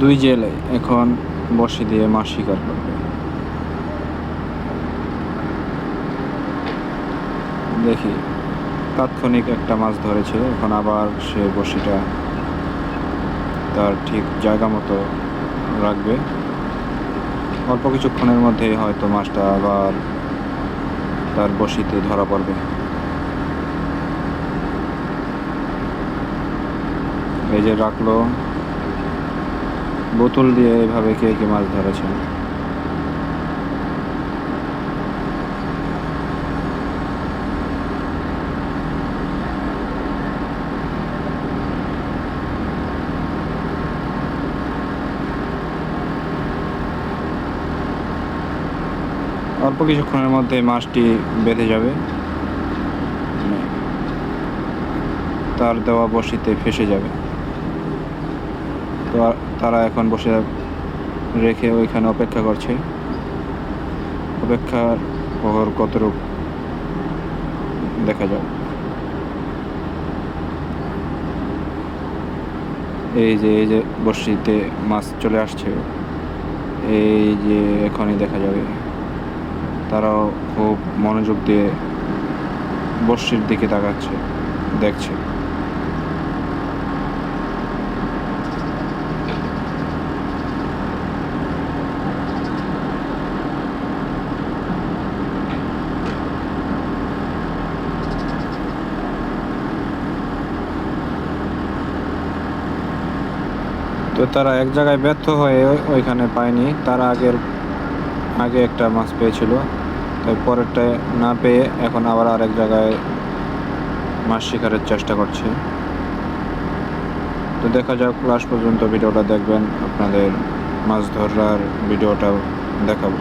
দুই জেলে এখন বড়শি দিয়ে মাছ শিকার করবে। দেখি তাৎক্ষণিক একটা মাছ ধরেছে, এখন আবার সে বড়শিটা তার ঠিক জায়গা মতো রাখবে। অল্প কিছুক্ষণের মধ্যেই হয়তো মাছটা আবার তার বড়শিতে ধরা পড়বে। এই যে রাখলো, বোতল দিয়ে এভাবে কে কে মাছ ধরেছে। অল্প কিছুক্ষণের মধ্যে মাছটি বেঁধে যাবে, তার দেওয়া বড়শিতে ফেসে যাবে। তো তারা এখন বসে রেখে ওইখানে অপেক্ষা করছে। অপেক্ষার প্রহর কতটুক দেখা যাক। এই যে বড়শিতে মাছ চলে আসছে, এই যে এখনই দেখা যাবে। তারাও খুব মনোযোগ দিয়ে বড়শির দিকে তাকাচ্ছে, দেখছে। তো তারা এক জায়গায় ব্যর্থ হয়ে ওইখানে পায়নি। তারা আগে একটা মাছ পেয়েছিল, তাই পরেরটায় না পেয়ে এখন আবার আরেক জায়গায় মাছ শিকারের চেষ্টা করছে। তো দেখা যাক, লাস্ট পর্যন্ত ভিডিওটা দেখবেন, আপনাদের মাছ ধরার ভিডিওটাও দেখাবো।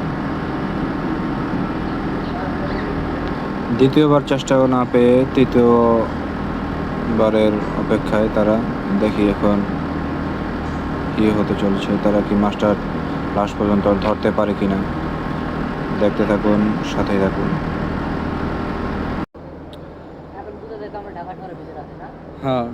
দ্বিতীয়বার চেষ্টাও না পেয়ে তৃতীয়বারের অপেক্ষায় তারা। দেখি এখন কি হতে চলছে, তারা কি মাছটা লাস্ট পর্যন্ত ধরতে পারে কিনা। দেখতে থাকুন, সাথেই থাকুন। হ্যাঁ।